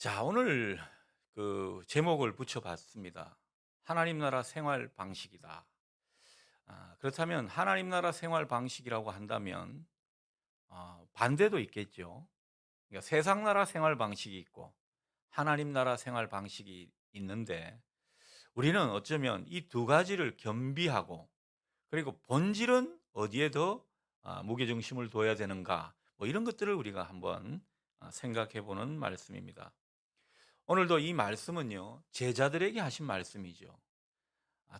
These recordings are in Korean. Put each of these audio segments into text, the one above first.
자, 오늘 그 제목을 붙여봤습니다. 하나님 나라 생활 방식이다. 그렇다면 하나님 나라 생활 방식이라고 한다면 반대도 있겠죠. 그러니까 세상 나라 생활 방식이 있고 하나님 나라 생활 방식이 있는데 우리는 어쩌면 이 두 가지를 겸비하고 그리고 본질은 어디에 더 무게중심을 둬야 되는가 뭐 이런 것들을 우리가 한번 생각해 보는 말씀입니다. 오늘도 이 말씀은요, 제자들에게 하신 말씀이죠.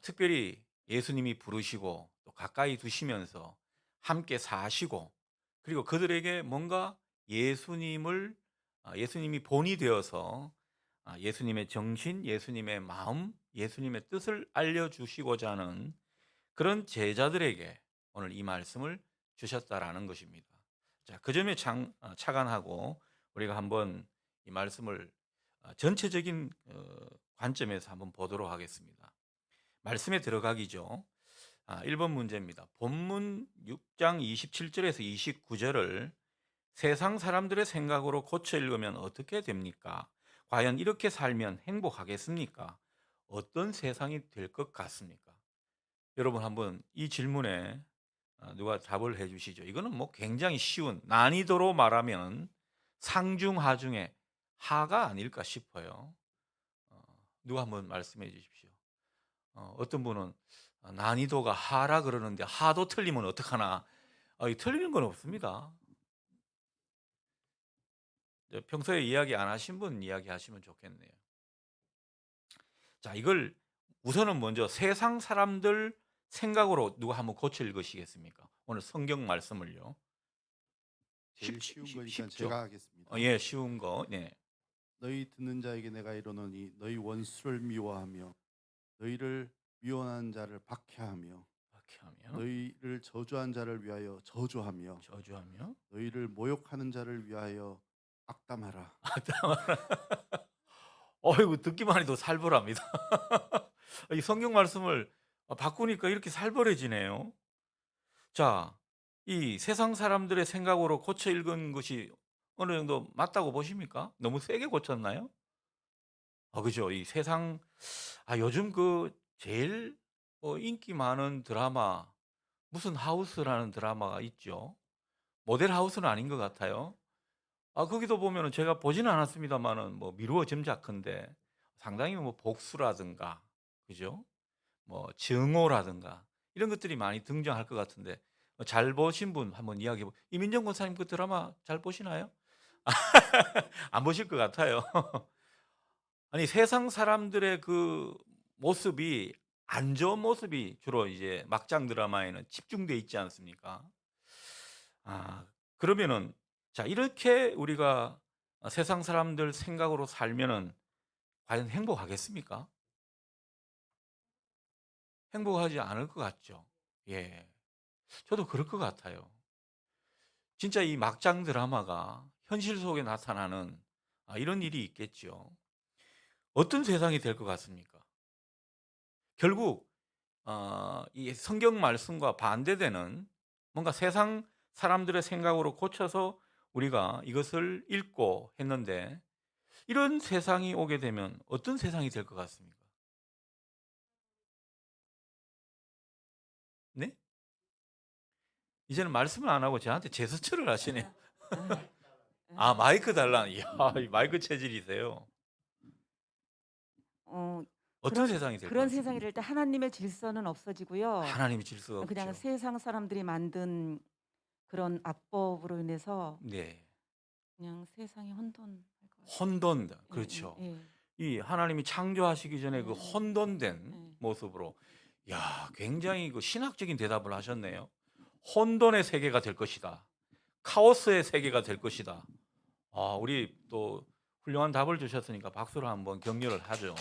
특별히 예수님이 부르시고 또 가까이 두시면서 함께 사시고 그리고 그들에게 뭔가 예수님을 예수님이 본이 되어서 예수님의 정신, 예수님의 마음, 예수님의 뜻을 알려주시고자 하는 그런 제자들에게 오늘 이 말씀을 주셨다라는 것입니다. 자, 그 점에 착안하고 우리가 한번 이 말씀을 전체적인 관점에서 한번 보도록 하겠습니다. 말씀에 들어가기죠. 1번 문제입니다. 본문 6장 27절에서 29절을 세상 사람들의 생각으로 고쳐 읽으면 어떻게 됩니까? 과연 이렇게 살면 행복하겠습니까? 어떤 세상이 될 것 같습니까? 여러분 한번 이 질문에 누가 답을 해 주시죠. 이거는 뭐 굉장히 쉬운 난이도로 말하면 상중하중의 하가 아닐까 싶어요. 어 누가 한번 말씀해 주십시오. 어떤 분은 난이도가 하라 그러는데 하도 틀리면 어떡하나. 이 틀리는 건 없습니다. 이제 평소에 이야기 안 하신 분 이야기하시면 좋겠네요. 자, 이걸 우선은 먼저 세상 사람들 생각으로 누가 한번 고쳐 읽으시겠습니까? 오늘 성경 말씀을요. 제일 쉬운 거니까 쉽죠? 제가 하겠습니다. 예, 쉬운 거. 네. 너희 듣는 자에게 내가 이르노니 너희 원수를 미워하며 너희를 미워하는 자를 박해하며 박해하며 너희를 저주한 자를 위하여 저주하며 저주하며 너희를 모욕하는 자를 위하여 악담하라. 어이구, 듣기만 해도 살벌합니다. 이 성경 말씀을 바꾸니까 이렇게 살벌해지네요. 자, 이 세상 사람들의 생각으로 고쳐 읽은 것이 어느 정도 맞다고 보십니까? 너무 세게 고쳤나요? 그죠. 이 세상 요즘 그 제일 인기 많은 드라마 무슨 하우스라는 드라마가 있죠. 모델 하우스는 아닌 것 같아요. 거기도 보면은 제가 보지는 않았습니다마는 뭐 미루어 짐작컨대 상당히 뭐 복수라든가 그죠? 뭐 증오라든가 이런 것들이 많이 등장할 것 같은데 잘 보신 분 한번 이야기해 보 이민정 권사님 그 드라마 잘 보시나요? 안 보실 것 같아요. 아니 세상 사람들의 그 모습이 안 좋은 모습이 주로 이제 막장 드라마에는 집중돼 있지 않습니까? 그러면은 자, 이렇게 우리가 세상 사람들 생각으로 살면은 과연 행복하겠습니까? 행복하지 않을 것 같죠. 예. 저도 그럴 것 같아요. 진짜 이 막장 드라마가 현실 속에 나타나는 이런 일이 있겠죠. 어떤 세상이 될 것 같습니까? 결국 이 성경 말씀과 반대되는 뭔가 세상 사람들의 생각으로 고쳐서 우리가 이것을 읽고 했는데 이런 세상이 오게 되면 어떤 세상이 될 것 같습니까? 네? 이제는 말씀을 안 하고 저한테 제스처를 하시네요. 아, 예. 마이크 달라. 이야, 이 마이크 체질이세요. 어 어떤 세상이 될 것 그런 같습니까? 세상이 될 때 하나님의 질서는 없어지고요. 하나님의 질서가 그냥 없죠. 세상 사람들이 만든 그런 압법으로 인해서 네. 그냥 세상이 혼돈할 것 같아요. 혼돈. 예예예. 그렇죠. 예. 이 하나님이 창조하시기 전에 그 예. 혼돈된 예. 모습으로 야, 굉장히 그 신학적인 대답을 하셨네요. 혼돈의 세계가 될 것이다. 카오스의 세계가 될 것이다. 우리 또 훌륭한 답을 주셨으니까 박수로 한번 격려를 하죠.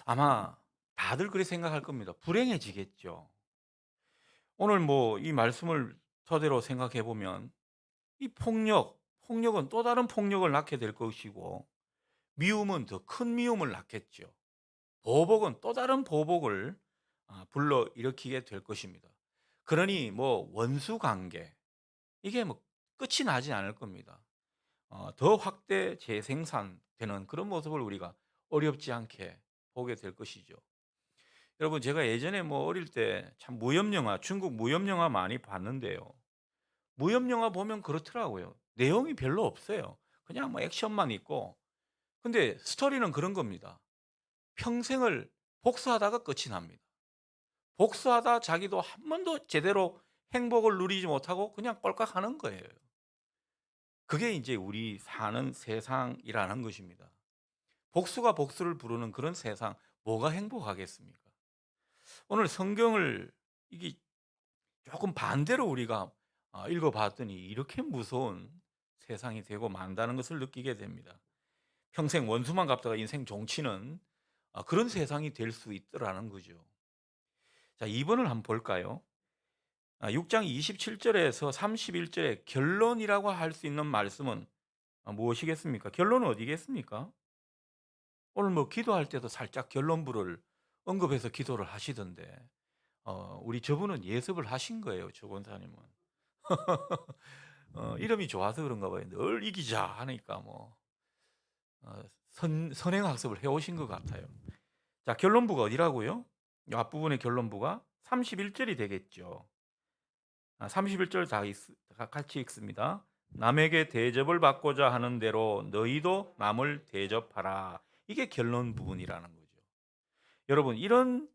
아마 다들 그렇게 생각할 겁니다. 불행해지겠죠. 오늘 뭐 이 말씀을 토대로 생각해 보면 이 폭력은 또 다른 폭력을 낳게 될 것이고 미움은 더 큰 미움을 낳겠죠. 보복은 또 다른 보복을 불러일으키게 될 것입니다. 그러니 뭐 원수 관계 이게 뭐 끝이 나지 않을 겁니다. 더 확대 재생산되는 그런 모습을 우리가 어렵지 않게 보게 될 것이죠. 여러분, 제가 예전에 뭐 어릴 때 참 무협 영화, 중국 무협 영화 많이 봤는데요. 무협 영화 보면 그렇더라고요. 내용이 별로 없어요. 그냥 뭐 액션만 있고. 근데 스토리는 그런 겁니다. 평생을 복수하다가 끝이 납니다. 복수하다 자기도 한 번도 제대로 행복을 누리지 못하고 그냥 꼴깍하는 거예요. 그게 이제 우리 사는 세상이라는 것입니다. 복수가 복수를 부르는 그런 세상, 뭐가 행복하겠습니까? 오늘 성경을 이게 조금 반대로 우리가 읽어봤더니 이렇게 무서운 세상이 되고 만다는 것을 느끼게 됩니다. 평생 원수만 갚다가 인생 종치는 그런 세상이 될 수 있더라는 거죠. 자, 2번을 한번 볼까요? 6장 27절에서 31절의 결론이라고 할 수 있는 말씀은 무엇이겠습니까? 결론은 어디겠습니까? 오늘 뭐 기도할 때도 살짝 결론부를 언급해서 기도를 하시던데 우리 저분은 예습을 하신 거예요. 조 권사님은. 이름이 좋아서 그런가 봐요. 늘 이기자 하니까 뭐 선행학습을 해오신 것 같아요. 자, 결론부가 어디라고요? 이 앞부분의 결론부가 31절이 되겠죠. 31절 다 같이 읽습니다. 남에게 대접을 받고자 하는 대로 너희도 남을 대접하라. 이게 결론 부분이라는 거죠. 여러분, 이런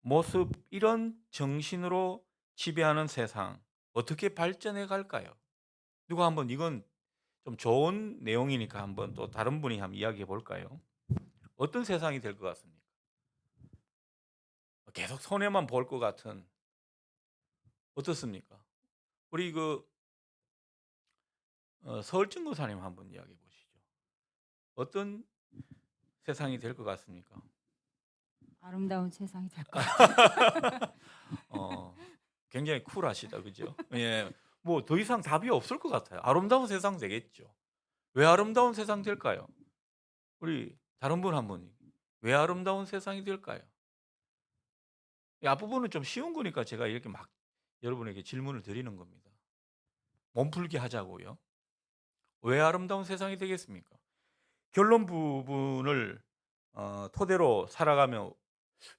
모습, 이런 정신으로 지배하는 세상 어떻게 발전해 갈까요? 누가 한번, 이건 좀 좋은 내용이니까 한번 또 다른 분이 한번 이야기해 볼까요? 어떤 세상이 될 것 같습니까? 계속 손해만 볼 것 같은, 어떻습니까? 우리 서울증 고사님 한번 이야기해 보시죠. 어떤 세상이 될 것 같습니까? 아름다운 세상이 될 것 같아요. 어, 굉장히 쿨하시다, 그죠? 예, 뭐 더 이상 답이 없을 것 같아요. 아름다운 세상 되겠죠. 왜 아름다운 세상 될까요? 우리 다른 분 한번, 왜 아름다운 세상이 될까요? 이 앞부분은 좀 쉬운 거니까 제가 이렇게 막 여러분에게 질문을 드리는 겁니다. 몸풀기 하자고요. 왜 아름다운 세상이 되겠습니까? 결론 부분을 토대로 살아가며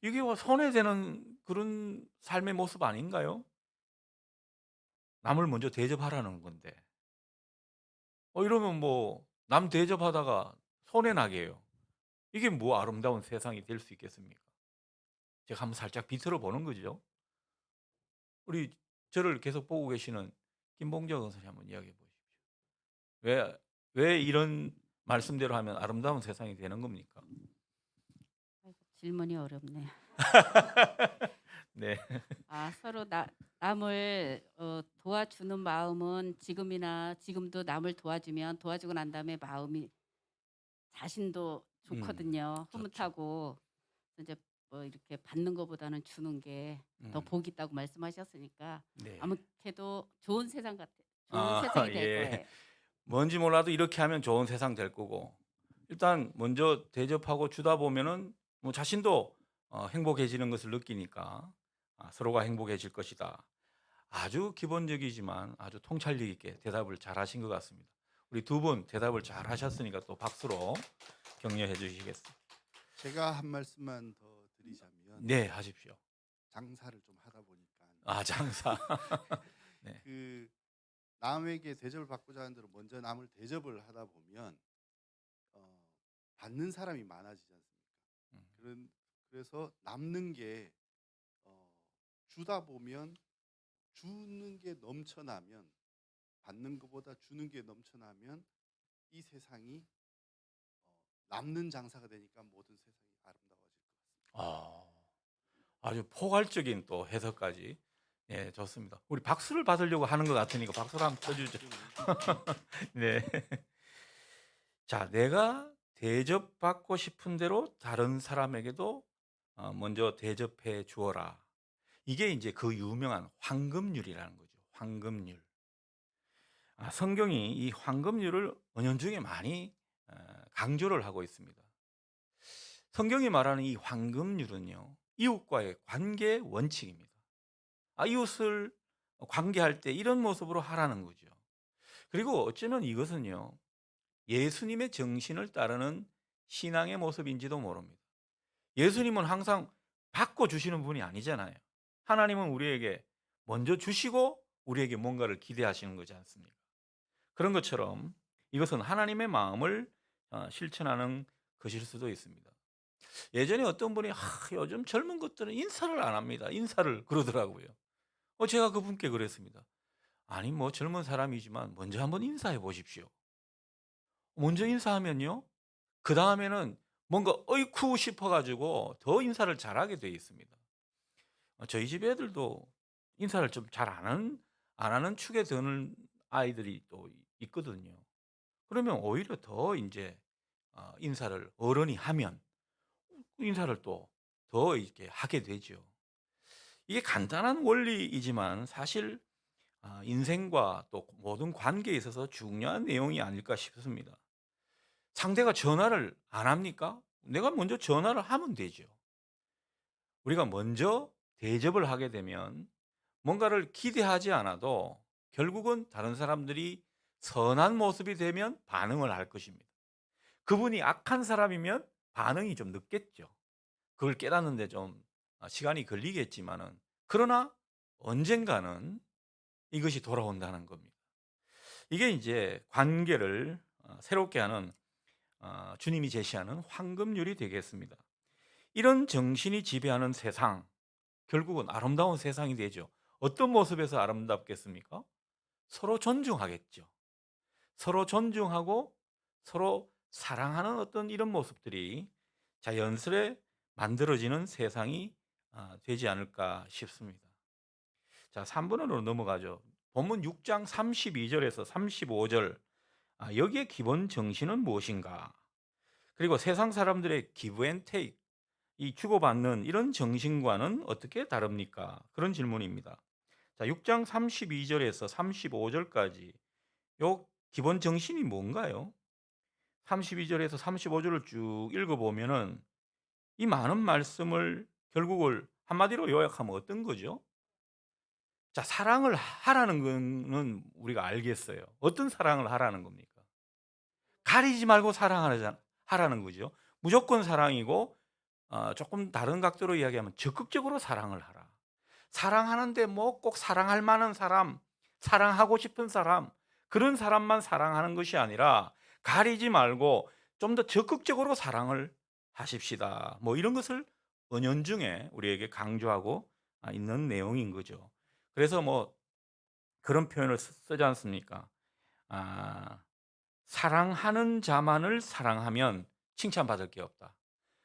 이게 손해되는 그런 삶의 모습 아닌가요? 남을 먼저 대접하라는 건데. 이러면 뭐 남 대접하다가 손해 나게 해요. 이게 뭐 아름다운 세상이 될 수 있겠습니까? 제가 한번 살짝 비틀어 보는 거죠. 우리 저를 계속 보고 계시는 김봉정 선생님 한번 이야기해 보십시오. 왜 이런 말씀대로 하면 아름다운 세상이 되는 겁니까? 아이고, 질문이 어렵네요. 네. 서로 남을 도와주는 마음은 지금도 남을 도와주면 도와주고 난 다음에 마음이 자신도 좋거든요. 좋죠. 흐뭇하고 이제 뭐 이렇게 받는 것보다는 주는 게 더 음, 복이 있다고 말씀하셨으니까 네. 아무래도 좋은 세상 좋은 아, 세상이 될 예. 거예요. 뭔지 몰라도 이렇게 하면 좋은 세상 될 거고, 일단 먼저 대접하고 주다 보면은 뭐 자신도 행복해지는 것을 느끼니까 서로가 행복해질 것이다. 아주 기본적이지만 아주 통찰력 있게 대답을 잘 하신 것 같습니다. 우리 두 분 대답을 잘 하셨으니까 또 박수로 격려해 주시겠습니다. 제가 한 말씀만 더 드리자면 네, 하십시오. 장사를 좀 하다 보니까 장사. 네. 그 남에게 대접을 받고자 하는 대로 먼저 남을 대접을 하다 보면 받는 사람이 많아지지 않습니까? 음, 그래서 남는 게 주다 보면 주는 게 넘쳐나면 받는 것보다 주는 게 넘쳐나면 이 세상이 남는 장사가 되니까 모든 세상이 아름다워질 것 같습니다. 아주 포괄적인 또 해석까지. 네, 좋습니다. 우리 박수를 받으려고 하는 것 같으니까 박수를 한번 쳐주죠. 네. 자, 내가 대접받고 싶은 대로 다른 사람에게도 먼저 대접해 주어라. 이게 이제 그 유명한 황금률이라는 거죠. 황금률. 성경이 이 황금률을 은연중에 많이 강조를 하고 있습니다. 성경이 말하는 이 황금률은요, 이웃과의 관계 원칙입니다. 이웃을 관계할 때 이런 모습으로 하라는 거죠. 그리고 어쩌면 이것은요, 예수님의 정신을 따르는 신앙의 모습인지도 모릅니다. 예수님은 항상 바꿔주시는 분이 아니잖아요. 하나님은 우리에게 먼저 주시고 우리에게 뭔가를 기대하시는 거지 않습니까? 그런 것처럼 이것은 하나님의 마음을 실천하는 것일 수도 있습니다. 예전에 어떤 분이 요즘 젊은 것들은 인사를 안 합니다. 인사를 그러더라고요. 제가 그분께 그랬습니다. 아니 뭐 젊은 사람이지만 먼저 한번 인사해 보십시오. 먼저 인사하면요, 그 다음에는 뭔가 어이쿠 싶어가지고 더 인사를 잘하게 돼 있습니다. 저희 집 애들도 인사를 좀 잘 안 하는 축에 드는 아이들이 또 있거든요. 그러면 오히려 더 이제 인사를 어른이 하면 인사를 또 더 이렇게 하게 되죠. 이게 간단한 원리이지만 사실 인생과 또 모든 관계에 있어서 중요한 내용이 아닐까 싶습니다. 상대가 전화를 안 합니까? 내가 먼저 전화를 하면 되죠. 우리가 먼저 대접을 하게 되면 뭔가를 기대하지 않아도 결국은 다른 사람들이 선한 모습이 되면 반응을 할 것입니다. 그분이 악한 사람이면 반응이 좀 늦겠죠. 그걸 깨닫는데 좀 시간이 걸리겠지만은, 그러나 언젠가는 이것이 돌아온다는 겁니다. 이게 이제 관계를 새롭게 하는 주님이 제시하는 황금률이 되겠습니다. 이런 정신이 지배하는 세상, 결국은 아름다운 세상이 되죠. 어떤 모습에서 아름답겠습니까? 서로 존중하겠죠. 서로 존중하고 서로 사랑하는 어떤 이런 모습들이 자연스레 만들어지는 세상이 되지 않을까 싶습니다. 자, 3번으로 넘어가죠. 본문 6장 32절에서 35절, 여기에 기본 정신은 무엇인가? 그리고 세상 사람들의 기브 앤 테이크, 이 주고받는 이런 정신과는 어떻게 다릅니까? 그런 질문입니다. 자, 6장 32절에서 35절까지 요 기본 정신이 뭔가요? 32절에서 35절을 쭉 읽어보면은 이 많은 말씀을 결국을 한마디로 요약하면 어떤 거죠? 자, 사랑을 하라는 거는 우리가 알겠어요. 어떤 사랑을 하라는 겁니까? 가리지 말고 하라는 거죠. 무조건 사랑이고, 조금 다른 각도로 이야기하면 적극적으로 사랑을 하라. 사랑하는데 뭐 꼭 사랑할 만한 사람, 사랑하고 싶은 사람, 그런 사람만 사랑하는 것이 아니라 가리지 말고 좀 더 적극적으로 사랑을 하십시다. 뭐 이런 것을 은연중에 우리에게 강조하고 있는 내용인 거죠. 그래서 뭐 그런 표현을 쓰지 않습니까? 아, 사랑하는 자만을 사랑하면 칭찬받을 게 없다.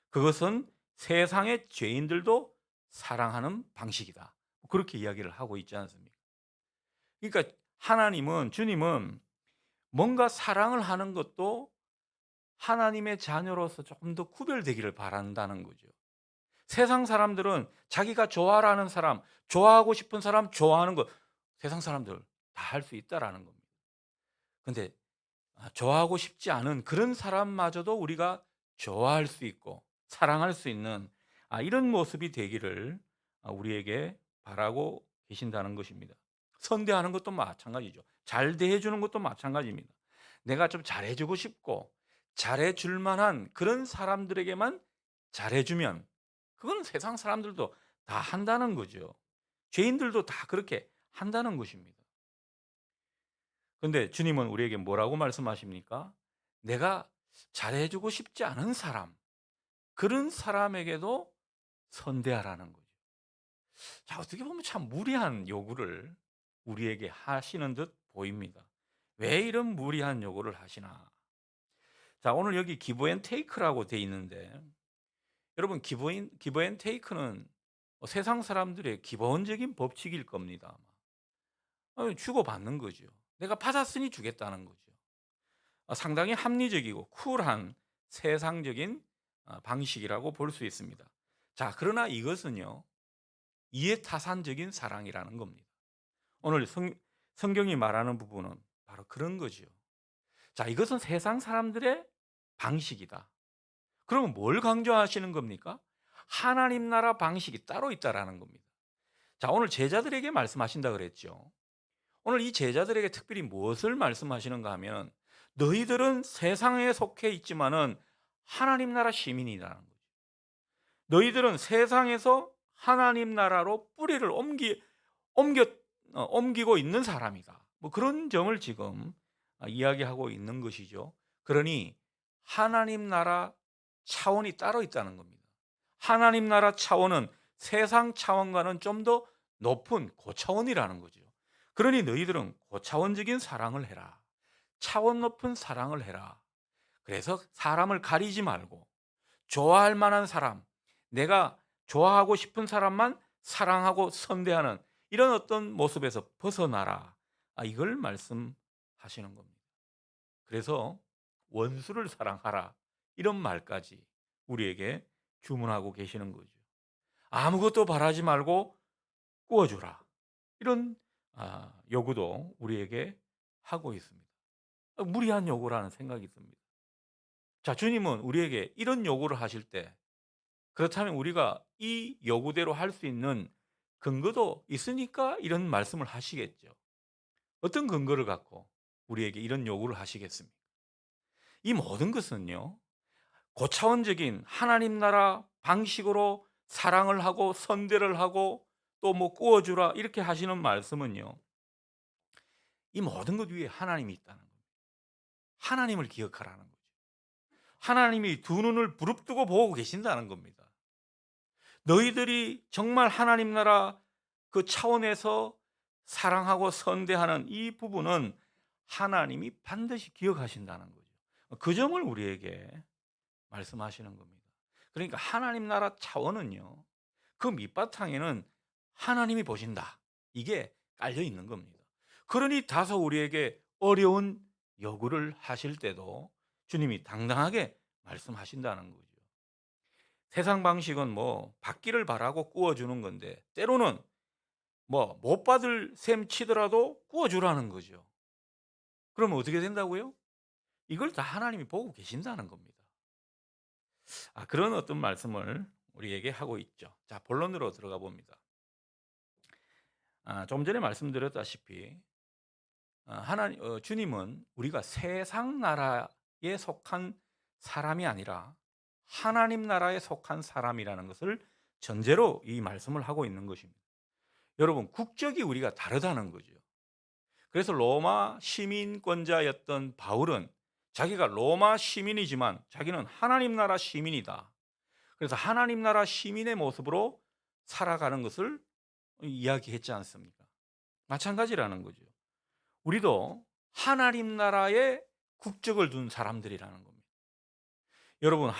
그것은 세상의 죄인들도 사랑하는 방식이다. 그렇게 이야기를 하고 있지 않습니까? 그러니까 주님은 뭔가 사랑을 하는 것도 하나님의 자녀로서 조금 더 구별되기를 바란다는 거죠. 세상 사람들은 자기가 좋아하는 사람, 좋아하고 싶은 사람, 좋아하는 것, 세상 사람들 다 할 수 있다라는 겁니다. 근데 좋아하고 싶지 않은 그런 사람마저도 우리가 좋아할 수 있고 사랑할 수 있는 이런 모습이 되기를 우리에게 바라고 계신다는 것입니다. 선대하는 것도 마찬가지죠. 잘 대해주는 것도 마찬가지입니다. 내가 좀 잘해주고 싶고 잘해줄 만한 그런 사람들에게만 잘해주면 그건 세상 사람들도 다 한다는 거죠. 죄인들도 다 그렇게 한다는 것입니다. 그런데 주님은 우리에게 뭐라고 말씀하십니까? 내가 잘해주고 싶지 않은 사람, 그런 사람에게도 선대하라는 거죠. 자, 어떻게 보면 참 무리한 요구를 우리에게 하시는 듯 보입니다. 왜 이런 무리한 요구를 하시나? 자, 오늘 여기 기브 앤 테이크라고 돼 있는데, 여러분 기브 앤 테이크는 세상 사람들의 기본적인 법칙일 겁니다. 주고받는 거죠. 내가 받았으니 주겠다는 거죠. 상당히 합리적이고 쿨한 세상적인 방식이라고 볼 수 있습니다. 자, 그러나 이것은요, 이해타산적인 사랑이라는 겁니다. 오늘 성경이 말하는 부분은 바로 그런 거죠. 자, 이것은 세상 사람들의 방식이다. 그러면 뭘 강조하시는 겁니까? 하나님 나라 방식이 따로 있다라는 겁니다. 자, 오늘 제자들에게 말씀하신다 그랬죠. 오늘 이 제자들에게 특별히 무엇을 말씀하시는가 하면 너희들은 세상에 속해 있지만은 하나님 나라 시민이라는 거죠. 너희들은 세상에서 하나님 나라로 뿌리를 옮겨 옮기고 있는 사람이다. 뭐 그런 점을 지금 이야기하고 있는 것이죠. 그러니 하나님 나라 차원이 따로 있다는 겁니다. 하나님 나라 차원은 세상 차원과는 좀 더 높은 고차원이라는 거죠. 그러니 너희들은 고차원적인 사랑을 해라. 차원 높은 사랑을 해라. 그래서 사람을 가리지 말고 좋아할 만한 사람, 내가 좋아하고 싶은 사람만 사랑하고 선대하는 이런 어떤 모습에서 벗어나라. 이걸 말씀하시는 겁니다. 그래서 원수를 사랑하라. 이런 말까지 우리에게 주문하고 계시는 거죠. 아무것도 바라지 말고 꾸어주라. 이런 요구도 우리에게 하고 있습니다. 무리한 요구라는 생각이 듭니다. 자, 주님은 우리에게 이런 요구를 하실 때 그렇다면 우리가 이 요구대로 할 수 있는 근거도 있으니까 이런 말씀을 하시겠죠. 어떤 근거를 갖고 우리에게 이런 요구를 하시겠습니까? 이 모든 것은요, 고차원적인 하나님 나라 방식으로 사랑을 하고 선대를 하고 또 뭐 꾸어주라 이렇게 하시는 말씀은요, 이 모든 것 위에 하나님이 있다는 겁니다. 하나님을 기억하라는 거죠. 하나님이 두 눈을 부릅뜨고 보고 계신다는 겁니다. 너희들이 정말 하나님 나라 그 차원에서 사랑하고 선대하는 이 부분은 하나님이 반드시 기억하신다는 거죠. 그 점을 우리에게 말씀하시는 겁니다. 그러니까 하나님 나라 차원은요, 그 밑바탕에는 하나님이 보신다. 이게 깔려 있는 겁니다. 그러니 다소 우리에게 어려운 요구를 하실 때도 주님이 당당하게 말씀하신다는 거죠. 세상 방식은 뭐 받기를 바라고 꾸어주는 건데 때로는 뭐 못 받을 셈 치더라도 꾸어주라는 거죠. 그러면 어떻게 된다고요? 이걸 다 하나님이 보고 계신다는 겁니다. 그런 어떤 말씀을 우리에게 하고 있죠. 자, 본론으로 들어가 봅니다. 좀 전에 말씀드렸다시피 주님은 우리가 세상 나라에 속한 사람이 아니라 하나님 나라에 속한 사람이라는 것을 전제로 이 말씀을 하고 있는 것입니다. 여러분, 국적이 우리가 다르다는 거죠. 그래서 로마 시민권자였던 바울은 자기가 로마 시민이지만 자기는 하나님 나라 시민이다. 그래서 하나님 나라 시민의 모습으로 살아가는 것을 이야기했지 않습니까? 마찬가지라는 거죠. 우리도 하나님 나라의 국적을 둔 사람들이라는 겁니다. 여러분,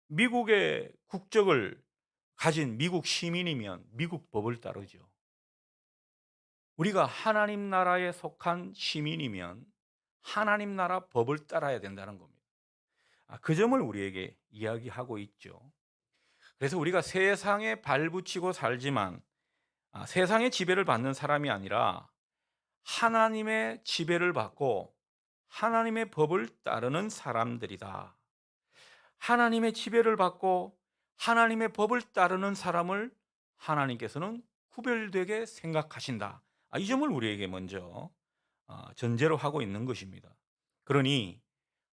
미국의 국적을 가진 미국 시민이면 미국 법을 따르죠. 우리가 하나님 나라에 속한 시민이면 하나님 나라 법을 따라야 된다는 겁니다. 그 점을 우리에게 이야기하고 있죠. 그래서 우리가 세상에 발붙이고 살지만 세상의 지배를 받는 사람이 아니라 하나님의 지배를 받고 하나님의 법을 따르는 사람들이다. 하나님의 지배를 받고 하나님의 법을 따르는 사람을 하나님께서는 구별되게 생각하신다. 이 점을 우리에게 먼저 전제로 하고 있는 것입니다. 그러니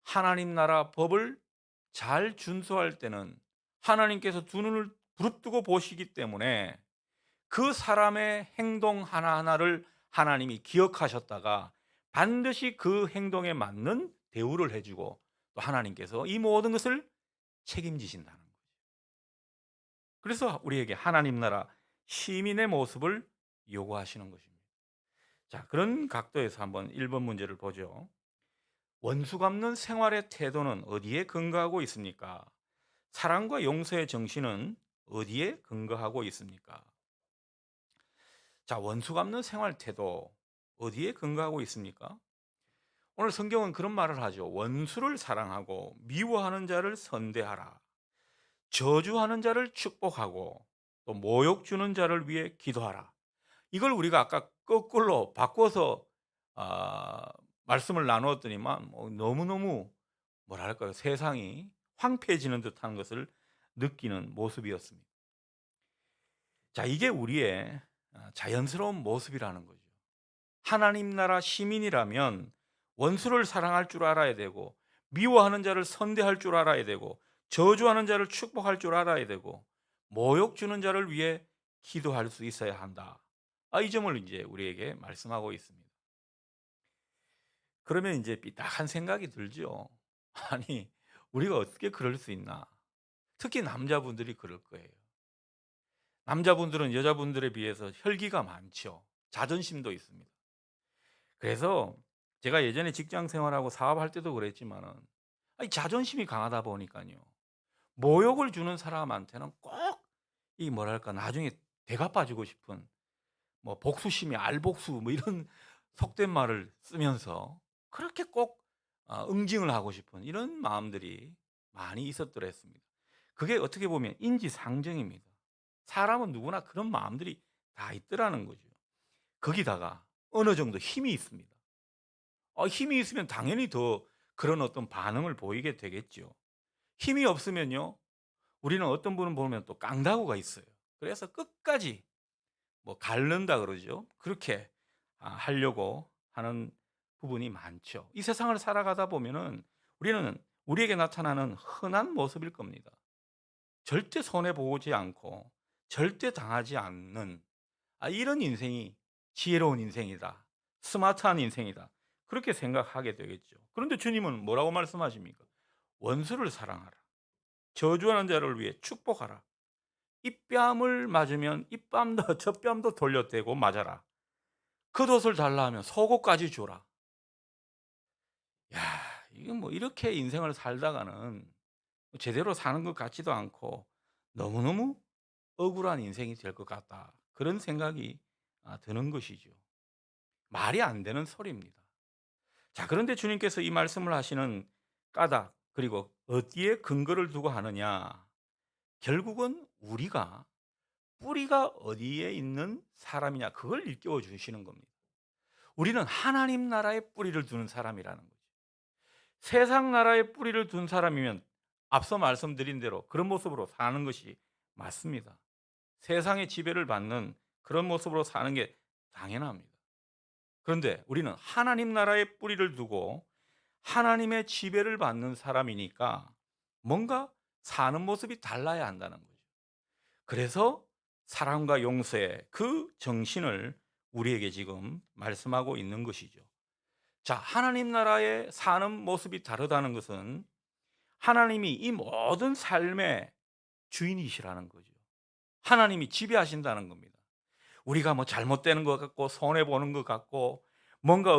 하나님 나라 법을 잘 준수할 때는 하나님께서 두 눈을 부릅뜨고 보시기 때문에 그 사람의 행동 하나하나를 하나님이 기억하셨다가 반드시 그 행동에 맞는 대우를 해주고 또 하나님께서 이 모든 것을 책임지신다는 거죠. 그래서 우리에게 하나님 나라 시민의 모습을 요구하시는 것입니다. 자, 그런 각도에서 한번 1번 문제를 보죠. 원수 갚는 생활의 태도는 어디에 근거하고 있습니까? 사랑과 용서의 정신은 어디에 근거하고 있습니까? 자, 원수 갚는 생활 태도 어디에 근거하고 있습니까? 오늘 성경은 그런 말을 하죠. 원수를 사랑하고 미워하는 자를 선대하라. 저주하는 자를 축복하고 또 모욕 주는 자를 위해 기도하라. 이걸 우리가 아까 거꾸로 바꿔서 말씀을 나누었더니만 너무너무 뭐랄까요, 세상이 황폐해지는 듯한 것을 느끼는 모습이었습니다. 자, 이게 우리의 자연스러운 모습이라는 거죠. 하나님 나라 시민이라면 원수를 사랑할 줄 알아야 되고, 미워하는 자를 선대할 줄 알아야 되고, 저주하는 자를 축복할 줄 알아야 되고, 모욕 주는 자를 위해 기도할 수 있어야 한다. 이 점을 이제 우리에게 말씀하고 있습니다. 그러면 이제 삐딱한 생각이 들죠. 아니, 우리가 어떻게 그럴 수 있나? 특히 남자분들이 그럴 거예요. 남자분들은 여자분들에 비해서 혈기가 많죠. 자존심도 있습니다. 그래서 제가 예전에 직장 생활하고 사업할 때도 그랬지만은, 자존심이 강하다 보니까요, 모욕을 주는 사람한테는 꼭 이 뭐랄까 나중에 대갚아주고 싶은, 뭐 복수심이 알복수 뭐 이런 속된 말을 쓰면서 그렇게 꼭 응징을 하고 싶은 이런 마음들이 많이 있었더랬습니다. 그게 어떻게 보면 인지상정입니다. 사람은 누구나 그런 마음들이 다 있더라는 거죠. 거기다가 어느 정도 힘이 있습니다. 힘이 있으면 당연히 더 그런 어떤 반응을 보이게 되겠죠. 힘이 없으면요, 우리는 어떤 분을 보면 또 깡다구가 있어요. 그래서 끝까지 뭐 가른다 그러죠. 그렇게 하려고 하는 부분이 많죠. 이 세상을 살아가다 보면은 우리는 우리에게 나타나는 흔한 모습일 겁니다. 절대 손해 보지 않고 절대 당하지 않는 이런 인생이 지혜로운 인생이다. 스마트한 인생이다. 그렇게 생각하게 되겠죠. 그런데 주님은 뭐라고 말씀하십니까? 원수를 사랑하라. 저주하는 자를 위해 축복하라. 이 뺨을 맞으면 이 뺨도 저 뺨도 돌려대고 맞아라. 겉옷을 달라 하면 속옷까지 주라. 야, 이건 뭐 이렇게 인생을 살다가는 제대로 사는 것 같지도 않고 너무너무 억울한 인생이 될 것 같다. 그런 생각이 드는 것이죠. 말이 안 되는 소리입니다. 자, 그런데 주님께서 이 말씀을 하시는 까닭, 그리고 어디에 근거를 두고 하느냐? 결국은 우리가 뿌리가 어디에 있는 사람이냐, 그걸 일깨워 주시는 겁니다. 우리는 하나님 나라에 뿌리를 두는 사람이라는 거죠. 세상 나라에 뿌리를 둔 사람이면 앞서 말씀드린 대로 그런 모습으로 사는 것이 맞습니다. 세상의 지배를 받는 그런 모습으로 사는 게 당연합니다. 그런데 우리는 하나님 나라에 뿌리를 두고 하나님의 지배를 받는 사람이니까 뭔가 사는 모습이 달라야 한다는 거죠. 그래서 사랑과 용서의 그 정신을 우리에게 지금 말씀하고 있는 것이죠. 자, 하나님 나라에 사는 모습이 다르다는 것은 하나님이 이 모든 삶의 주인이시라는 거죠. 하나님이 지배하신다는 겁니다. 우리가 뭐 잘못되는 것 같고 손해보는 것 같고 뭔가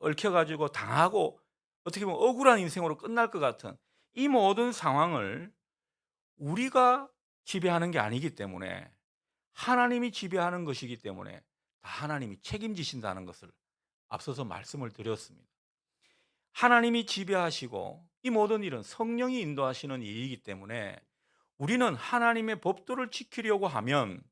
얽혀가지고 당하고 어떻게 보면 억울한 인생으로 끝날 것 같은 이 모든 상황을 우리가 지배하는 게 아니기 때문에, 하나님이 지배하는 것이기 때문에 다 하나님이 책임지신다는 것을 앞서서 말씀을 드렸습니다. 하나님이 지배하시고 이 모든 일은 성령이 인도하시는 일이기 때문에 우리는 하나님의 법도를 지키려고 하면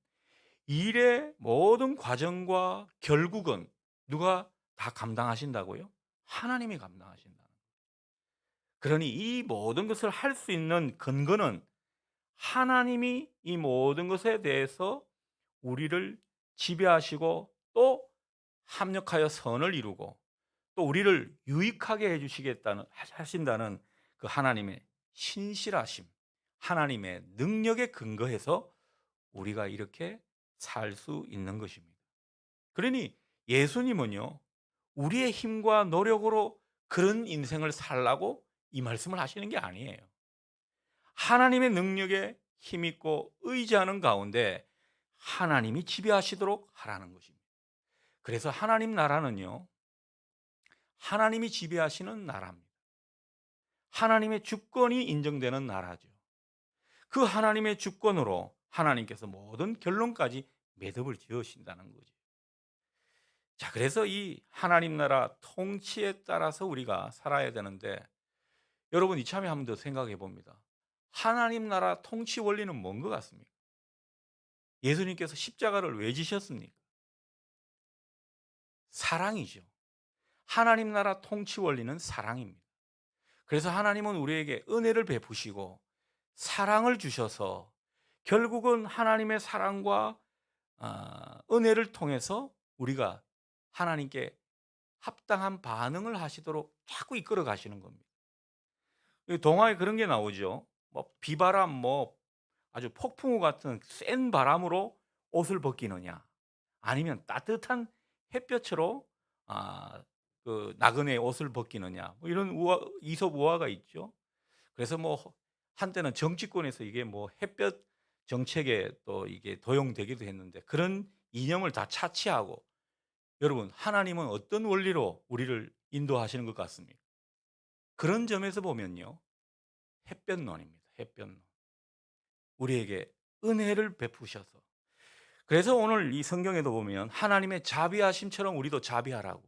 이 일의 모든 과정과 결국은 누가 다 감당하신다고요? 하나님이 감당하신다는 거예요. 그러니 이 모든 것을 할 수 있는 근거는 하나님이 이 모든 것에 대해서 우리를 지배하시고 또 합력하여 선을 이루고 또 우리를 유익하게 해주시겠다는 하신다는 그 하나님의 신실하심, 하나님의 능력에 근거해서 우리가 이렇게 살 수 있는 것입니다. 그러니 예수님은요, 우리의 힘과 노력으로 그런 인생을 살라고 이 말씀을 하시는 게 아니에요. 하나님의 능력에 힘있고 의지하는 가운데 하나님이 지배하시도록 하라는 것입니다. 그래서 하나님 나라는요, 하나님이 지배하시는 나라입니다. 하나님의 주권이 인정되는 나라죠. 그 하나님의 주권으로 하나님께서 모든 결론까지 매듭을 지으신다는 거죠. 자, 그래서 이 하나님 나라 통치에 따라서 우리가 살아야 되는데, 여러분 이참에 한번 더 생각해 봅니다. 하나님 나라 통치 원리는 뭔 것 같습니까? 예수님께서 십자가를 왜 지셨습니까? 사랑이죠. 하나님 나라 통치 원리는 사랑입니다. 그래서 하나님은 우리에게 은혜를 베푸시고 사랑을 주셔서 결국은 하나님의 사랑과 은혜를 통해서 우리가 하나님께 합당한 반응을 하시도록 자꾸 이끌어 가시는 겁니다. 이 동화에 그런 게 나오죠. 뭐 비바람, 뭐 아주 폭풍우 같은 센 바람으로 옷을 벗기느냐, 아니면 따뜻한 햇볕으로 그 나그네의 옷을 벗기느냐, 뭐 이런 이솝 우화가 있죠. 그래서 뭐 한때는 정치권에서 이게 뭐 햇볕 정책에 또 이게 도용되기도 했는데, 그런 이념을 다 차치하고 여러분, 하나님은 어떤 원리로 우리를 인도하시는 것 같습니까? 그런 점에서 보면요, 햇볕론입니다. 햇볕론. 우리에게 은혜를 베푸셔서. 그래서 오늘 이 성경에도 보면 하나님의 자비하심처럼 우리도 자비하라고.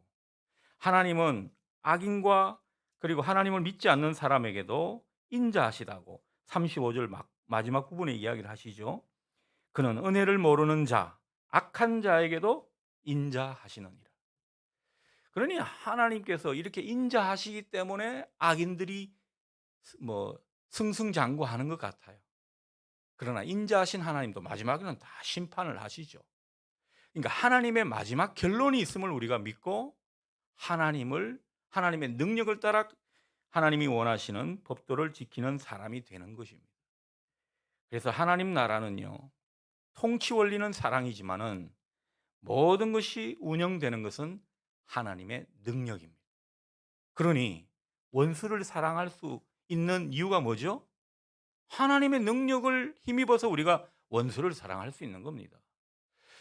하나님은 악인과 그리고 하나님을 믿지 않는 사람에게도 인자하시다고 35절 마지막 부분에 이야기를 하시죠. 그는 은혜를 모르는 자, 악한 자에게도 인자하시느니라. 그러니 하나님께서 이렇게 인자하시기 때문에 악인들이 뭐 승승장구하는 것 같아요. 그러나 인자하신 하나님도 마지막에는 다 심판을 하시죠. 그러니까 하나님의 마지막 결론이 있음을 우리가 믿고 하나님의 능력을 따라 하나님이 원하시는 법도를 지키는 사람이 되는 것입니다. 그래서 하나님 나라는요, 통치 원리는 사랑이지만은 모든 것이 운영되는 것은 하나님의 능력입니다. 그러니 원수를 사랑할 수 있는 이유가 뭐죠? 하나님의 능력을 힘입어서 우리가 원수를 사랑할 수 있는 겁니다.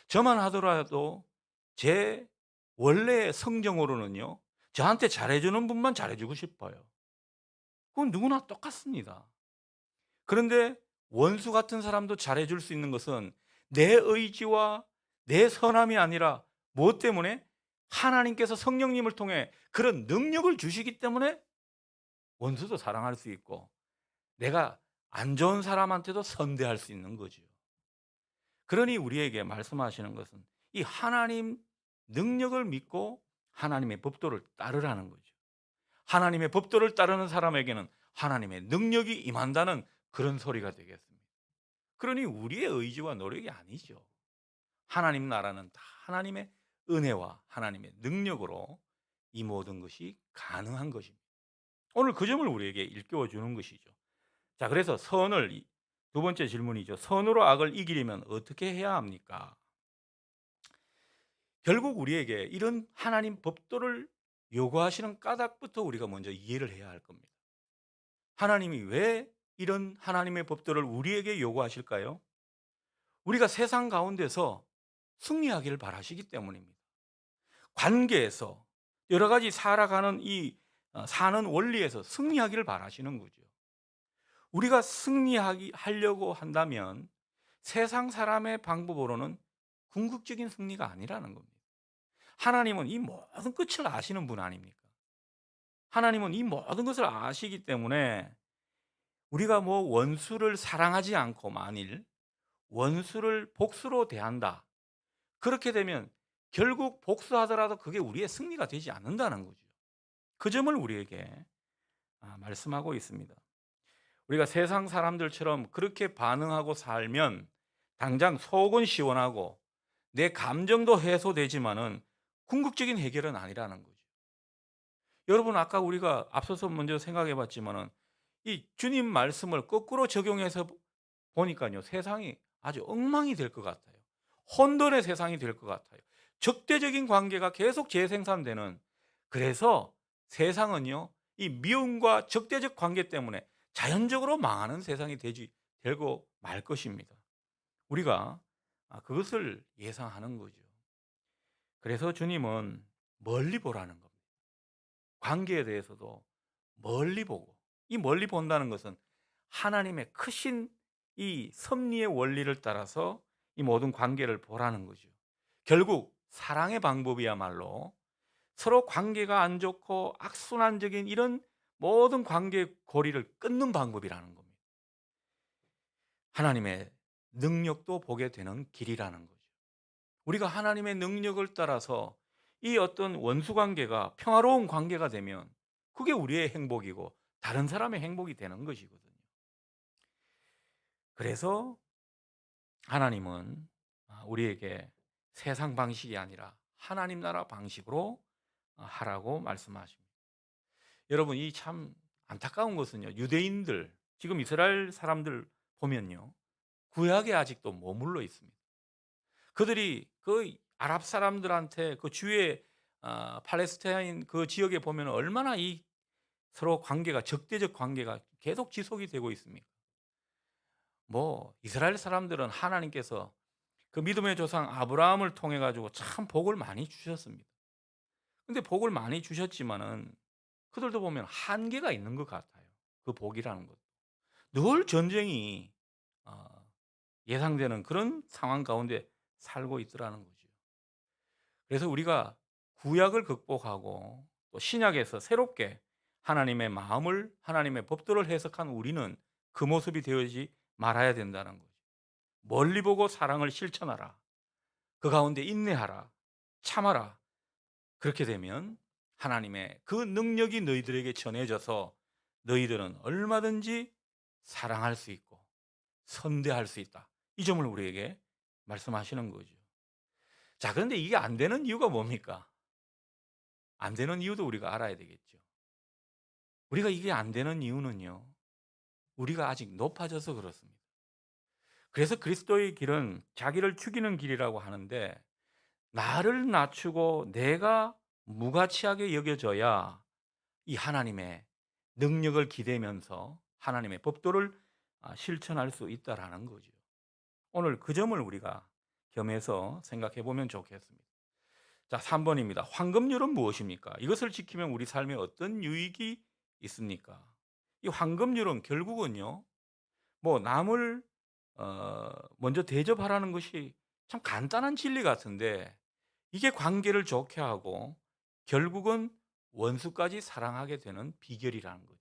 저만 하더라도 제 원래 성정으로는요, 저한테 잘해주는 분만 잘해주고 싶어요. 그건 누구나 똑같습니다. 그런데 원수 같은 사람도 잘해줄 수 있는 것은 내 의지와 내 선함이 아니라 무엇 때문에? 하나님께서 성령님을 통해 그런 능력을 주시기 때문에 원수도 사랑할 수 있고 내가 안 좋은 사람한테도 선대할 수 있는 거죠. 그러니 우리에게 말씀하시는 것은 이 하나님 능력을 믿고 하나님의 법도를 따르라는 거죠. 하나님의 법도를 따르는 사람에게는 하나님의 능력이 임한다는 그런 소리가 되겠습니다. 그러니 우리의 의지와 노력이 아니죠. 하나님 나라는 다 하나님의 은혜와 하나님의 능력으로 이 모든 것이 가능한 것입니다. 오늘 그 점을 우리에게 일깨워 주는 것이죠. 자, 그래서 두 번째 질문이죠. 선으로 악을 이기려면 어떻게 해야 합니까? 결국 우리에게 이런 하나님 법도를 요구하시는 까닭부터 우리가 먼저 이해를 해야 할 겁니다. 하나님이 왜 이런 하나님의 법도를 우리에게 요구하실까요? 우리가 세상 가운데서 승리하기를 바라시기 때문입니다. 관계에서 여러 가지 살아가는 사는 원리에서 승리하기를 바라시는 거죠. 우리가 하려고 한다면 세상 사람의 방법으로는 궁극적인 승리가 아니라는 겁니다. 하나님은 이 모든 끝을 아시는 분 아닙니까? 하나님은 이 모든 것을 아시기 때문에 우리가 뭐 원수를 사랑하지 않고 만일 원수를 복수로 대한다, 그렇게 되면 결국 복수하더라도 그게 우리의 승리가 되지 않는다는 거죠. 그 점을 우리에게 말씀하고 있습니다. 우리가 세상 사람들처럼 그렇게 반응하고 살면 당장 속은 시원하고 내 감정도 해소되지만은 궁극적인 해결은 아니라는 거죠. 여러분, 아까 우리가 앞서서 먼저 생각해 봤지만은 이 주님 말씀을 거꾸로 적용해서 보니까요, 세상이 아주 엉망이 될 것 같아요. 혼돈의 세상이 될 것 같아요. 적대적인 관계가 계속 재생산되는, 그래서 세상은요, 이 미움과 적대적 관계 때문에 자연적으로 망하는 세상이 되고 말 것입니다. 우리가 그것을 예상하는 거죠. 그래서 주님은 멀리 보라는 겁니다. 관계에 대해서도 멀리 보고, 이 멀리 본다는 것은 하나님의 크신 이 섭리의 원리를 따라서 이 모든 관계를 보라는 거죠. 결국 사랑의 방법이야말로 서로 관계가 안 좋고 악순환적인 이런 모든 관계 고리를 끊는 방법이라는 겁니다. 하나님의 능력도 보게 되는 길이라는 거죠. 우리가 하나님의 능력을 따라서 이 어떤 원수 관계가 평화로운 관계가 되면 그게 우리의 행복이고 다른 사람의 행복이 되는 것이거든요. 그래서 하나님은 우리에게 세상 방식이 아니라 하나님 나라 방식으로 하라고 말씀하십니다. 여러분, 이 참 안타까운 것은요, 유대인들, 지금 이스라엘 사람들 보면요, 구약에 아직도 머물러 있습니다. 그들이 그 아랍 사람들한테 그 주위의 팔레스타인 그 지역에 보면 얼마나 이 서로 관계가, 적대적 관계가 계속 지속이 되고 있습니까? 뭐 이스라엘 사람들은 하나님께서 그 믿음의 조상 아브라함을 통해 가지고 참 복을 많이 주셨습니다. 근데 복을 많이 주셨지만은 그들도 보면 한계가 있는 것 같아요. 그 복이라는 것. 늘 전쟁이 어, 예상되는 그런 상황 가운데 살고 있더라는 거죠. 그래서 우리가 구약을 극복하고 또 신약에서 새롭게 하나님의 마음을, 하나님의 법도를 해석한 우리는 그 모습이 되어지 말아야 된다는 거죠. 멀리 보고 사랑을 실천하라. 그 가운데 인내하라. 참아라. 그렇게 되면 하나님의 그 능력이 너희들에게 전해져서 너희들은 얼마든지 사랑할 수 있고 선대할 수 있다. 이 점을 우리에게 말씀하시는 거죠. 자, 그런데 이게 안 되는 이유가 뭡니까? 안 되는 이유도 우리가 알아야 되겠죠. 우리가 이게 안 되는 이유는요, 우리가 아직 높아져서 그렇습니다. 그래서 그리스도의 길은 자기를 죽이는 길이라고 하는데, 나를 낮추고 내가 무가치하게 여겨져야 이 하나님의 능력을 기대면서 하나님의 법도를 실천할 수 있다라는 거죠. 오늘 그 점을 우리가 겸해서 생각해 보면 좋겠습니다. 자, 3번입니다. 황금률은 무엇입니까? 이것을 지키면 우리 삶에 어떤 유익이 있습니까? 이 황금률은 결국은요, 뭐 남을 먼저 대접하라는 것이 참 간단한 진리 같은데, 이게 관계를 좋게 하고 결국은 원수까지 사랑하게 되는 비결이라는 거죠.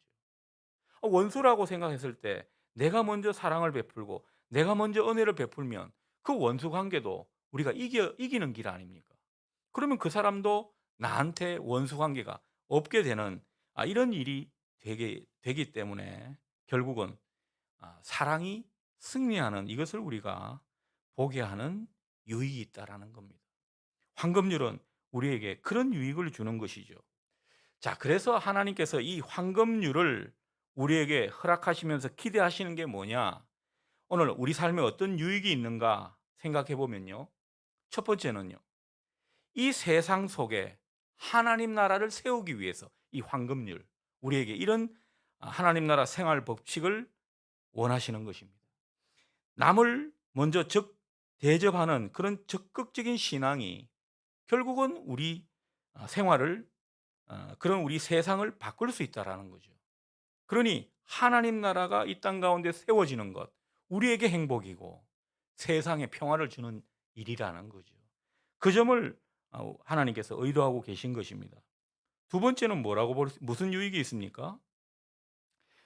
원수라고 생각했을 때 내가 먼저 사랑을 베풀고 내가 먼저 은혜를 베풀면 그 원수 관계도 우리가 이기는 길 아닙니까? 그러면 그 사람도 나한테 원수 관계가 없게 되는 이런 일이 되기 때문에 결국은 사랑이 승리하는 이것을 우리가 보게 하는 유익이 있다라는 겁니다. 황금률은 우리에게 그런 유익을 주는 것이죠. 자, 그래서 하나님께서 이 황금률을 우리에게 허락하시면서 기대하시는 게 뭐냐? 오늘 우리 삶에 어떤 유익이 있는가 생각해 보면요. 첫 번째는요, 이 세상 속에 하나님 나라를 세우기 위해서 이 황금률, 우리에게 이런 하나님 나라 생활 법칙을 원하시는 것입니다. 남을 먼저 대접하는 그런 적극적인 신앙이 결국은 우리 생활을, 그런 우리 세상을 바꿀 수 있다라는 거죠. 그러니 하나님 나라가 이 땅 가운데 세워지는 것, 우리에게 행복이고 세상에 평화를 주는 일이라는 거죠. 그 점을 하나님께서 의도하고 계신 것입니다. 두 번째는 무슨 유익이 있습니까?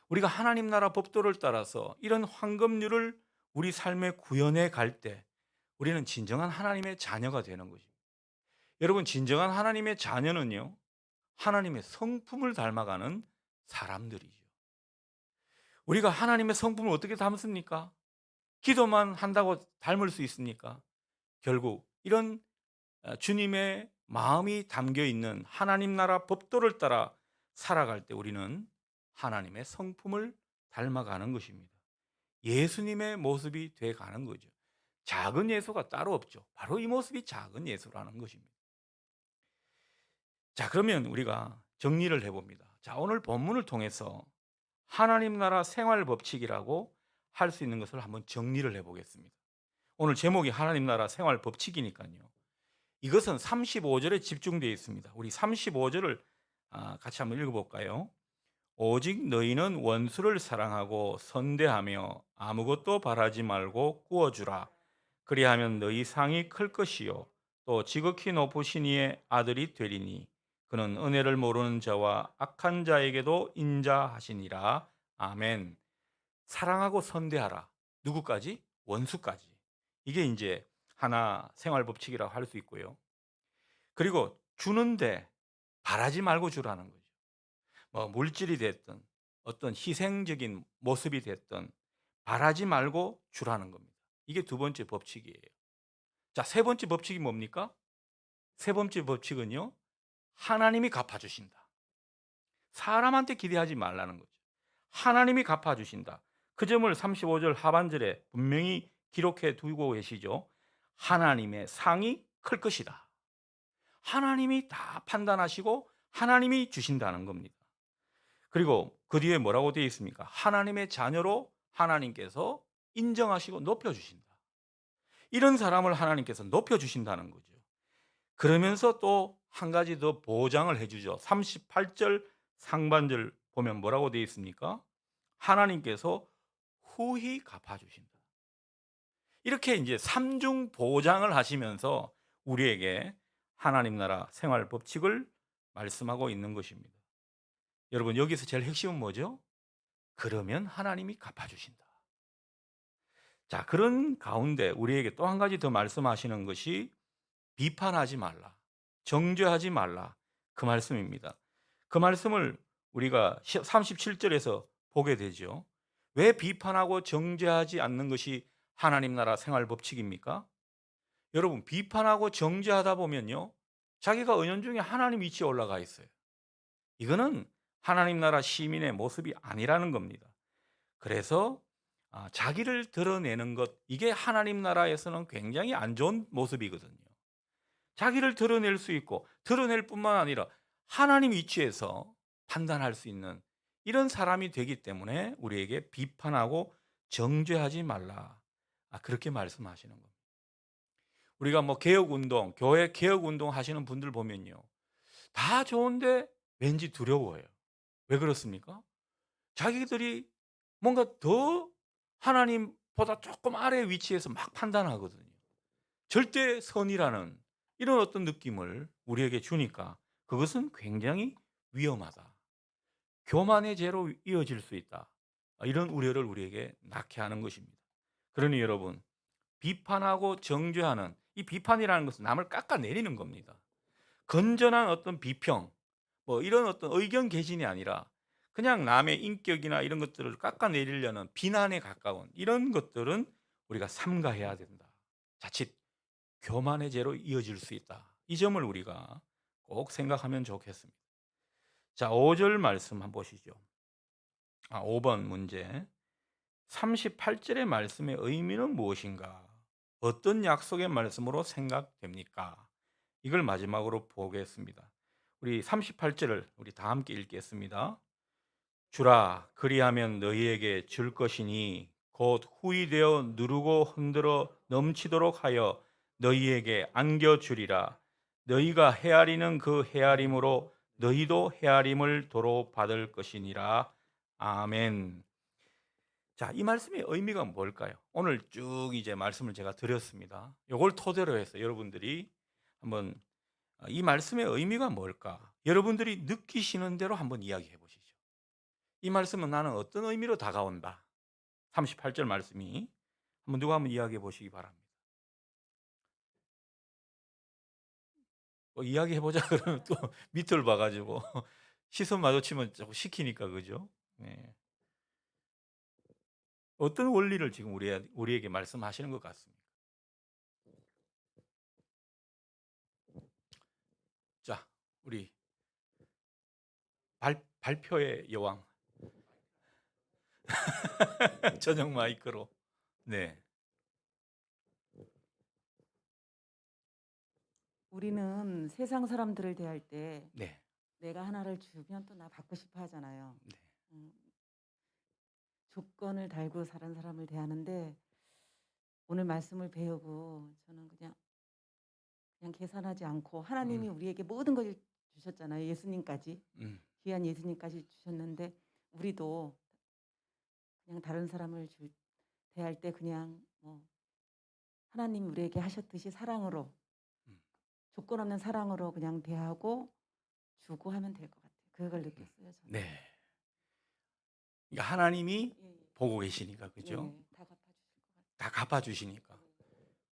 우리가 하나님 나라 법도를 따라서 이런 황금률을 우리 삶에 구현해 갈 때 우리는 진정한 하나님의 자녀가 되는 것입니다. 여러분, 진정한 하나님의 자녀는요, 하나님의 성품을 닮아가는 사람들이죠. 우리가 하나님의 성품을 어떻게 닮습니까? 기도만 한다고 닮을 수 있습니까? 결국 이런 주님의 마음이 담겨 있는 하나님 나라 법도를 따라 살아갈 때 우리는 하나님의 성품을 닮아가는 것입니다. 예수님의 모습이 돼 가는 거죠. 작은 예수가 따로 없죠. 바로 이 모습이 작은 예수라는 것입니다. 자, 그러면 우리가 정리를 해봅니다. 자, 오늘 본문을 통해서 하나님 나라 생활 법칙이라고 할 수 있는 것을 한번 정리를 해보겠습니다. 오늘 제목이 하나님 나라 생활 법칙이니까요. 이것은 35절에 집중되어 있습니다. 우리 35절을 같이 한번 읽어볼까요? 오직 너희는 원수를 사랑하고 선대하며 아무것도 바라지 말고 구워주라. 그리하면 너희 상이 클 것이요 또 지극히 높으신 이의 아들이 되리니 그는 은혜를 모르는 자와 악한 자에게도 인자하시니라. 아멘. 사랑하고 선대하라. 누구까지? 원수까지. 이게 이제 하나 생활 법칙이라고 할 수 있고요. 그리고 주는데 바라지 말고 주라는 거죠. 뭐 물질이 됐든 어떤 희생적인 모습이 됐든 바라지 말고 주라는 겁니다. 이게 두 번째 법칙이에요. 자, 세 번째 법칙이 뭡니까? 세 번째 법칙은요, 하나님이 갚아주신다. 사람한테 기대하지 말라는 거죠. 하나님이 갚아주신다. 그 점을 35절 하반절에 분명히 기록해 두고 계시죠. 하나님의 상이 클 것이다. 하나님이 다 판단하시고 하나님이 주신다는 겁니다. 그리고 그 뒤에 뭐라고 되어 있습니까? 하나님의 자녀로 하나님께서 인정하시고 높여주신다. 이런 사람을 하나님께서 높여주신다는 거죠. 그러면서 또 한 가지 더 보장을 해주죠. 38절 상반절 보면 뭐라고 되어 있습니까? 하나님께서 후히 갚아주신다. 이렇게 이제 삼중 보장을 하시면서 우리에게 하나님 나라 생활 법칙을 말씀하고 있는 것입니다. 여러분, 여기서 제일 핵심은 뭐죠? 그러면 하나님이 갚아주신다. 자, 그런 가운데 우리에게 또 한 가지 더 말씀하시는 것이 비판하지 말라, 정죄하지 말라, 그 말씀입니다. 그 말씀을 우리가 37절에서 보게 되죠. 왜 비판하고 정죄하지 않는 것이 하나님 나라 생활 법칙입니까? 여러분, 비판하고 정죄하다 보면요, 자기가 은연중에 하나님 위치에 올라가 있어요. 이거는 하나님 나라 시민의 모습이 아니라는 겁니다. 그래서 자기를 드러내는 것, 이게 하나님 나라에서는 굉장히 안 좋은 모습이거든요. 자기를 드러낼 수 있고, 드러낼 뿐만 아니라 하나님 위치에서 판단할 수 있는 이런 사람이 되기 때문에 우리에게 비판하고 정죄하지 말라, 그렇게 말씀하시는 겁니다. 우리가 뭐 개혁운동, 교회 개혁운동 하시는 분들 보면요, 다 좋은데 왠지 두려워해요. 왜 그렇습니까? 자기들이 뭔가 더 하나님보다 조금 아래 위치에서 막 판단하거든요. 절대 선이라는 이런 어떤 느낌을 우리에게 주니까 그것은 굉장히 위험하다. 교만의 죄로 이어질 수 있다. 이런 우려를 우리에게 낳게 하는 것입니다. 그러니 여러분, 비판하고 정죄하는 이 비판이라는 것은 남을 깎아내리는 겁니다. 건전한 어떤 비평, 뭐 이런 어떤 의견 개진이 아니라 그냥 남의 인격이나 이런 것들을 깎아내리려는 비난에 가까운 이런 것들은 우리가 삼가해야 된다. 자칫 교만의 죄로 이어질 수 있다. 이 점을 우리가 꼭 생각하면 좋겠습니다. 자, 5절 말씀 한번 보시죠. 5번 문제. 38절의 말씀의 의미는 무엇인가? 어떤 약속의 말씀으로 생각됩니까? 이걸 마지막으로 보겠습니다. 우리 38절을 우리 다 함께 읽겠습니다. 주라, 그리하면 너희에게 줄 것이니 곧 후이되어 누르고 흔들어 넘치도록 하여 너희에게 안겨주리라. 너희가 헤아리는 그 헤아림으로 너희도 헤아림을 도로 받을 것이니라. 아멘. 자, 이 말씀의 의미가 뭘까요? 오늘 쭉 이제 말씀을 제가 드렸습니다. 이걸 토대로 해서 여러분들이 한번 이 말씀의 의미가 뭘까? 여러분들이 느끼시는 대로 한번 이야기해 보시죠. 이 말씀은 나는 어떤 의미로 다가온다. 38절 말씀이 한번 누가 한번 이야기해 보시기 바랍니다. 이야기해 보자 그러면 또 밑을 봐가지고 시선 마주치면 자꾸 시키니까 그죠? 네. 어떤 원리를 지금 우리에게 말씀하시는 것 같습니다. 자, 우리 발표의 여왕 전용 마이크로. 네, 우리는 세상 사람들을 대할 때 네, 내가 하나를 주면 또 나 받고 싶어 하잖아요. 네. 음, 조건을 달고 사는 사람을 대하는데 오늘 말씀을 배우고 저는 그냥 계산하지 않고 하나님이 우리에게 모든 걸 주셨잖아요. 예수님까지. 귀한 예수님까지 주셨는데 우리도 그냥 다른 사람을 대할 때 그냥 뭐 하나님이 우리에게 하셨듯이 사랑으로 음. 조건 없는 사랑으로 그냥 대하고 주고 하면 될 것 같아요. 그걸 느꼈어요. 저는. 네. 그러니까 하나님이 예, 예. 보고 계시니까 그죠? 예, 다 갚아주실 것 같아요. 다 갚아 주시니까.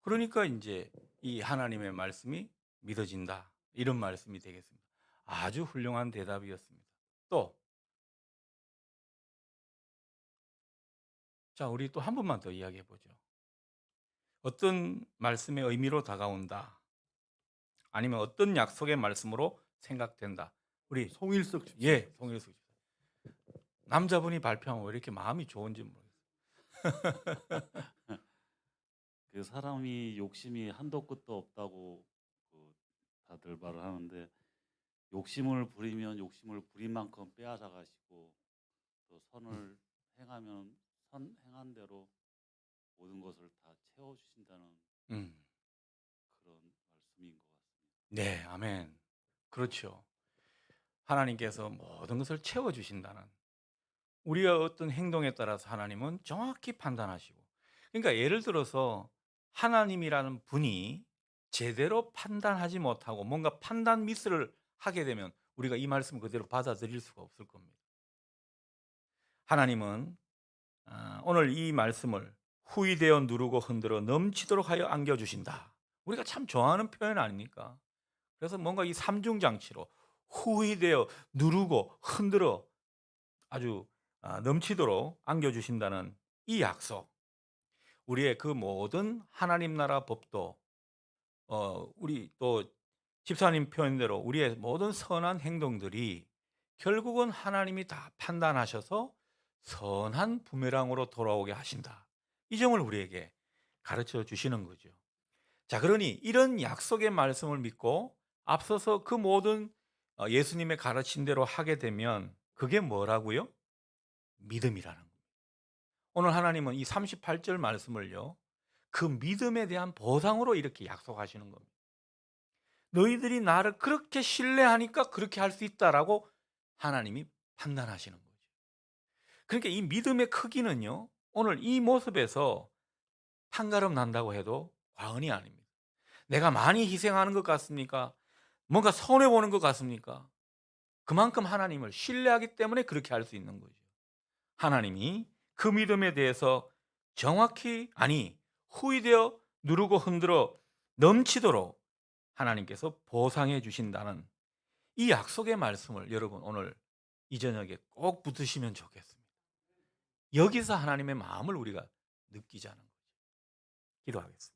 그러니까 이제 이 하나님의 말씀이 믿어진다. 이런 말씀이 되겠습니다. 아주 훌륭한 대답이었습니다. 또, 자, 우리 또 한 번만 더 이야기해 보죠. 어떤 말씀의 의미로 다가온다. 아니면 어떤 약속의 말씀으로 생각된다. 우리 송일석 집사. 예, 송일숙 집사. 남자분이 발표하면 왜 이렇게 마음이 좋은지 모르겠어요. 그 사람이 욕심이 한도 끝도 없다고 그 다들 말을 하는데 욕심을 부리면 욕심을 부린 만큼 빼앗아 가시고 또 선을 행하면 선 행한 대로 모든 것을 다 채워 주신다는 음. 그런 말씀인 것 같습니다. 네, 아멘. 그렇죠. 하나님께서 모든 것을 채워 주신다는, 우리가 어떤 행동에 따라서 하나님은 정확히 판단하시고, 그러니까 예를 들어서 하나님이라는 분이 제대로 판단하지 못하고 뭔가 판단 미스를 하게 되면 우리가 이 말씀 그대로 받아들일 수가 없을 겁니다. 하나님은 오늘 이 말씀을 후이되어 누르고 흔들어 넘치도록 하여 안겨주신다. 우리가 참 좋아하는 표현 아닙니까? 그래서 뭔가 이 삼중장치로 후이되어 누르고 흔들어 아주 넘치도록 안겨주신다는 이 약속, 우리의 그 모든 하나님 나라 법도 우리 또 집사님 표현대로 우리의 모든 선한 행동들이 결국은 하나님이 다 판단하셔서 선한 부메랑으로 돌아오게 하신다. 이 점을 우리에게 가르쳐 주시는 거죠. 자, 그러니 이런 약속의 말씀을 믿고 앞서서 그 모든 예수님의 가르친 대로 하게 되면 그게 뭐라고요? 믿음이라는 겁니다. 오늘 하나님은 이 38절 말씀을요, 그 믿음에 대한 보상으로 이렇게 약속하시는 겁니다. 너희들이 나를 그렇게 신뢰하니까 그렇게 할 수 있다라고 하나님이 판단하시는 거죠. 그러니까 이 믿음의 크기는요, 오늘 이 모습에서 판가름 난다고 해도 과언이 아닙니다. 내가 많이 희생하는 것 같습니까? 뭔가 손해 보는 것 같습니까? 그만큼 하나님을 신뢰하기 때문에 그렇게 할 수 있는 거죠. 하나님이 그 믿음에 대해서 정확히, 아니 후이되어 누르고 흔들어 넘치도록 하나님께서 보상해 주신다는 이 약속의 말씀을 여러분 오늘 이 저녁에 꼭 붙으시면 좋겠습니다. 여기서 하나님의 마음을 우리가 느끼자는 거죠. 기도하겠습니다.